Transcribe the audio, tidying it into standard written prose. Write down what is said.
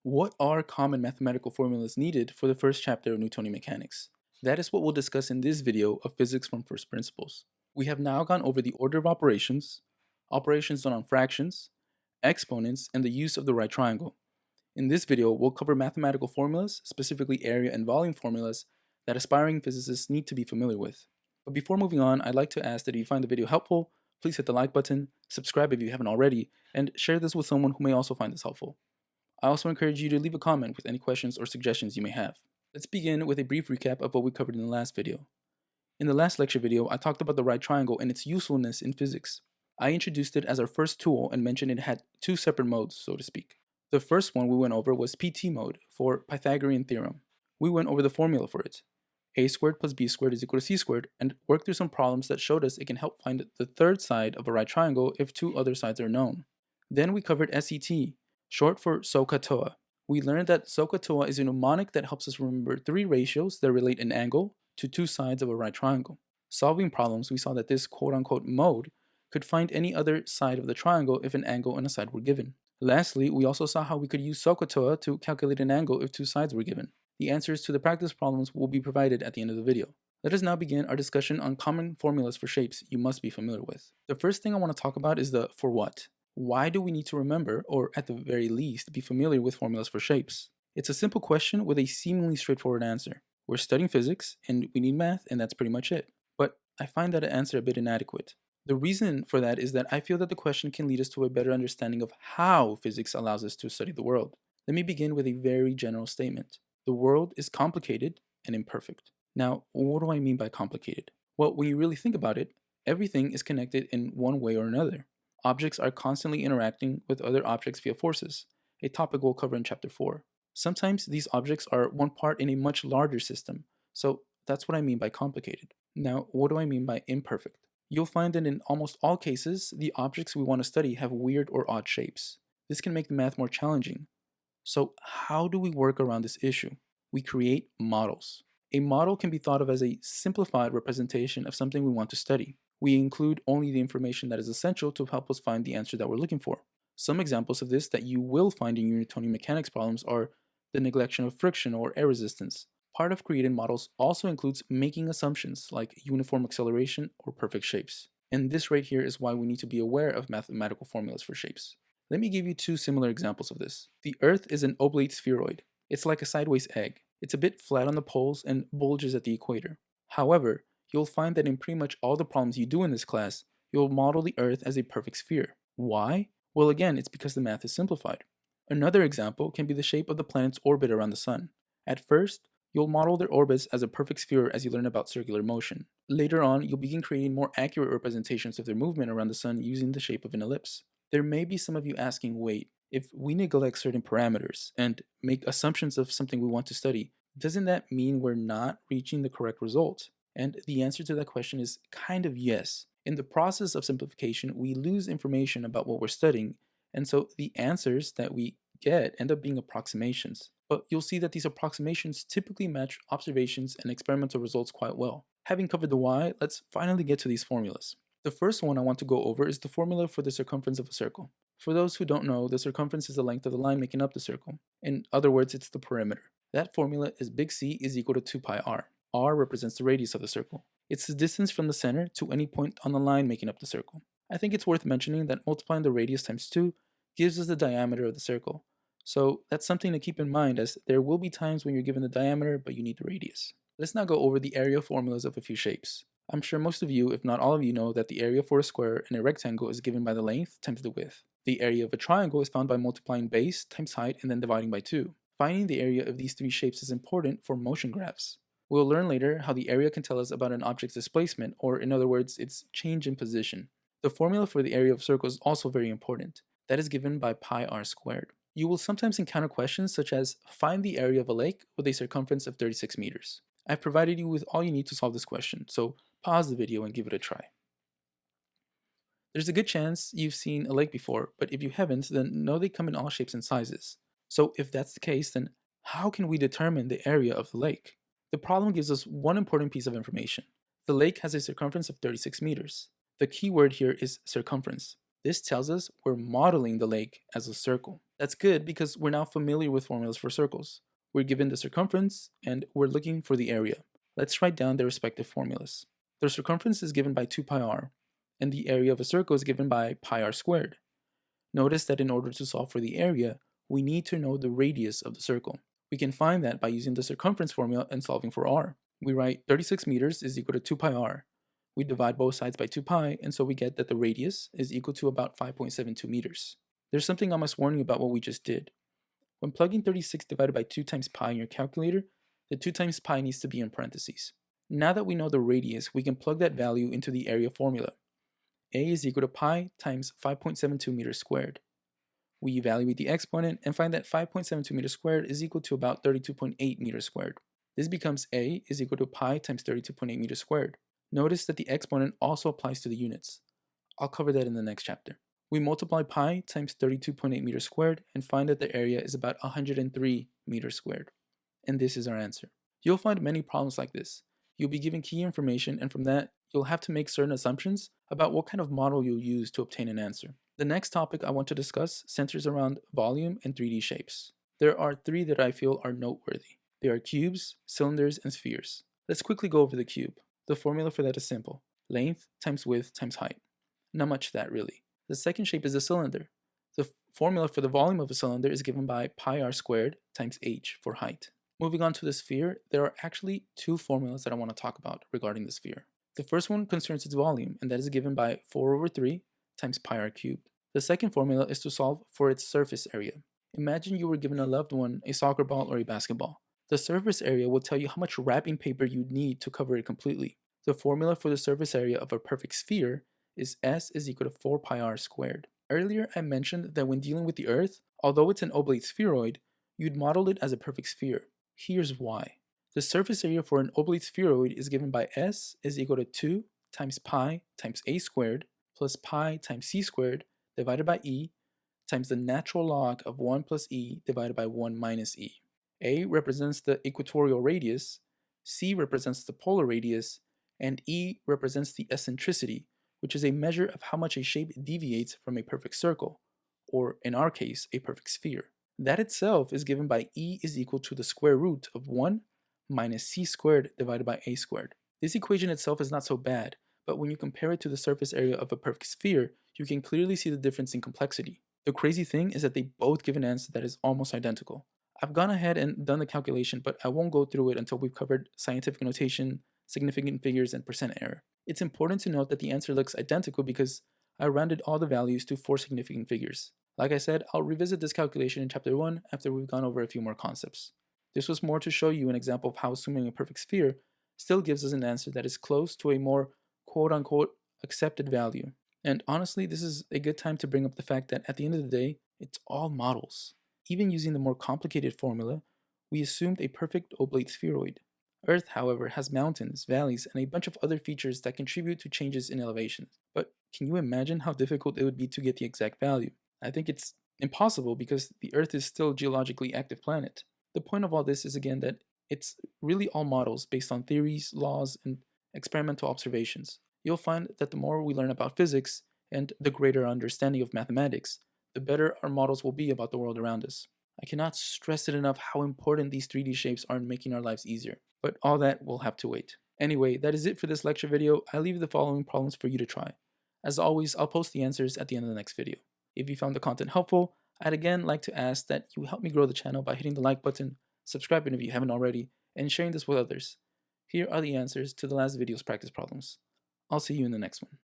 What are common mathematical formulas needed for the first chapter of Newtonian mechanics? That is what we'll discuss in this video of Physics from First Principles. We have now gone over the order of operations, operations done on fractions, exponents, and the use of the right triangle. In this video, we'll cover mathematical formulas, specifically area and volume formulas, that aspiring physicists need to be familiar with. But before moving on, I'd like to ask that if you find the video helpful, please hit the like button, subscribe if you haven't already, and share this with someone who may also find this helpful. I also encourage you to leave a comment with any questions or suggestions you may have. Let's begin with a brief recap of what we covered in the last video. In the last lecture video, I talked about the right triangle and its usefulness in physics. I introduced it as our first tool and mentioned it had two separate modes, so to speak. The first one we went over was PT mode, for Pythagorean theorem. We went over the formula for it. A squared plus b squared is equal to c squared, and worked through some problems that showed us it can help find the third side of a right triangle if two other sides are known. Then we covered SET, short for SOHCAHTOA. We learned that SOHCAHTOA is a mnemonic that helps us remember three ratios that relate an angle to two sides of a right triangle. Solving problems, we saw that this quote-unquote mode could find any other side of the triangle if an angle and a side were given. Lastly, we also saw how we could use SOHCAHTOA to calculate an angle if two sides were given. The answers to the practice problems will be provided at the end of the video. Let us now begin our discussion on common formulas for shapes you must be familiar with. The first thing I want to talk about is the for what. Why do we need to remember, or at the very least, be familiar with formulas for shapes? It's a simple question with a seemingly straightforward answer. We're studying physics, and we need math, and that's pretty much it. But I find that answer a bit inadequate. The reason for that is that I feel that the question can lead us to a better understanding of how physics allows us to study the world. Let me begin with a very general statement. The world is complicated and imperfect. Now, what do I mean by complicated? Well, when you really think about it, everything is connected in one way or another. Objects are constantly interacting with other objects via forces, a topic we'll cover in Chapter 4. Sometimes these objects are one part in a much larger system, so that's what I mean by complicated. Now, what do I mean by imperfect? You'll find that in almost all cases, the objects we want to study have weird or odd shapes. This can make the math more challenging. So how do we work around this issue? We create models. A model can be thought of as a simplified representation of something we want to study. We include only the information that is essential to help us find the answer that we're looking for. Some examples of this that you will find in your Newtonian mechanics problems are the neglection of friction or air resistance. Part of creating models also includes making assumptions like uniform acceleration or perfect shapes. And this right here is why we need to be aware of mathematical formulas for shapes. Let me give you two similar examples of this. The Earth is an oblate spheroid. It's like a sideways egg. It's a bit flat on the poles and bulges at the equator. However, you'll find that in pretty much all the problems you do in this class, you'll model the Earth as a perfect sphere. Why? Well, again, it's because the math is simplified. Another example can be the shape of the planet's orbit around the Sun. At first, you'll model their orbits as a perfect sphere as you learn about circular motion. Later on, you'll begin creating more accurate representations of their movement around the Sun using the shape of an ellipse. There may be some of you asking, wait, if we neglect certain parameters and make assumptions of something we want to study, doesn't that mean we're not reaching the correct result? And the answer to that question is kind of yes. In the process of simplification, we lose information about what we're studying, and so the answers that we get end up being approximations. But you'll see that these approximations typically match observations and experimental results quite well. Having covered the why, let's finally get to these formulas. The first one I want to go over is the formula for the circumference of a circle. For those who don't know, the circumference is the length of the line making up the circle. In other words, it's the perimeter. That formula is big C is equal to 2 pi r. R represents the radius of the circle. It's the distance from the center to any point on the line making up the circle. I think it's worth mentioning that multiplying the radius times 2 gives us the diameter of the circle. So that's something to keep in mind, as there will be times when you're given the diameter but you need the radius. Let's now go over the area formulas of a few shapes. I'm sure most of you, if not all of you, know that the area for a square in a rectangle is given by the length times the width. The area of a triangle is found by multiplying base times height and then dividing by 2. Finding the area of these three shapes is important for motion graphs. We'll learn later how the area can tell us about an object's displacement, or in other words, its change in position. The formula for the area of a circle is also very important. That is given by pi r squared. You will sometimes encounter questions such as, find the area of a lake with a circumference of 36 meters. I've provided you with all you need to solve this question, so pause the video and give it a try. There's a good chance you've seen a lake before, but if you haven't, then know they come in all shapes and sizes. So if that's the case, then how can we determine the area of the lake? The problem gives us one important piece of information. The lake has a circumference of 36 meters. The key word here is circumference. This tells us we're modeling the lake as a circle. That's good because we're now familiar with formulas for circles. We're given the circumference and we're looking for the area. Let's write down their respective formulas. The circumference is given by 2 pi r, and the area of a circle is given by pi r squared. Notice that in order to solve for the area, we need to know the radius of the circle. We can find that by using the circumference formula and solving for r. We write 36 meters is equal to 2 pi r. We divide both sides by 2 pi, and so we get that the radius is equal to about 5.72 meters. There's something I must warn you about what we just did. When plugging 36 divided by 2 times pi in your calculator, the 2 times pi needs to be in parentheses. Now that we know the radius, we can plug that value into the area formula. A is equal to pi times 5.72 meters squared. We evaluate the exponent and find that 5.72 meters squared is equal to about 32.8 meters squared. This becomes A is equal to pi times 32.8 meters squared. Notice that the exponent also applies to the units. I'll cover that in the next chapter. We multiply pi times 32.8 meters squared and find that the area is about 103 meters squared. And this is our answer. You'll find many problems like this. You'll be given key information, and from that, you'll have to make certain assumptions about what kind of model you'll use to obtain an answer. The next topic I want to discuss centers around volume and 3D shapes. There are three that I feel are noteworthy. They are cubes, cylinders, and spheres. Let's quickly go over the cube. The formula for that is simple. Length times width times height. Not much to that really. The second shape is a cylinder. The formula for the volume of a cylinder is given by pi r squared times h for height. Moving on to the sphere, there are actually two formulas that I want to talk about regarding the sphere. The first one concerns its volume, and that is given by 4 over 3 times pi r cubed. The second formula is to solve for its surface area. Imagine you were given a loved one a soccer ball or a basketball. The surface area will tell you how much wrapping paper you'd need to cover it completely. The formula for the surface area of a perfect sphere is S is equal to 4 pi r squared. Earlier I mentioned that when dealing with the Earth, although it's an oblate spheroid, you'd model it as a perfect sphere. Here's why. The surface area for an oblate spheroid is given by S is equal to 2 times pi times a squared plus pi times c squared divided by e times the natural log of 1 plus e divided by 1 minus e. A represents the equatorial radius, c represents the polar radius, and e represents the eccentricity, which is a measure of how much a shape deviates from a perfect circle, or in our case, a perfect sphere. That itself is given by e is equal to the square root of 1 minus c squared divided by a squared. This equation itself is not so bad, but when you compare it to the surface area of a perfect sphere, you can clearly see the difference in complexity. The crazy thing is that they both give an answer that is almost identical. I've gone ahead and done the calculation, but I won't go through it until we've covered scientific notation, significant figures, and percent error. It's important to note that the answer looks identical because I rounded all the values to 4 significant figures. Like I said, I'll revisit this calculation in chapter 1 after we've gone over a few more concepts. This was more to show you an example of how assuming a perfect sphere still gives us an answer that is close to a more quote-unquote accepted value. And honestly, this is a good time to bring up the fact that at the end of the day, it's all models. Even using the more complicated formula, we assumed a perfect oblate spheroid. Earth, however, has mountains, valleys, and a bunch of other features that contribute to changes in elevation. But can you imagine how difficult it would be to get the exact value? I think it's impossible because the Earth is still a geologically active planet. The point of all this is again that it's really all models based on theories, laws, and experimental observations. You'll find that the more we learn about physics and the greater our understanding of mathematics, the better our models will be about the world around us. I cannot stress it enough how important these 3D shapes are in making our lives easier, but all that will have to wait. Anyway, that is it for this lecture video. I leave the following problems for you to try. As always, I'll post the answers at the end of the next video. If you found the content helpful, I'd again like to ask that you help me grow the channel by hitting the like button, subscribing if you haven't already, and sharing this with others. Here are the answers to the last video's practice problems. I'll see you in the next one.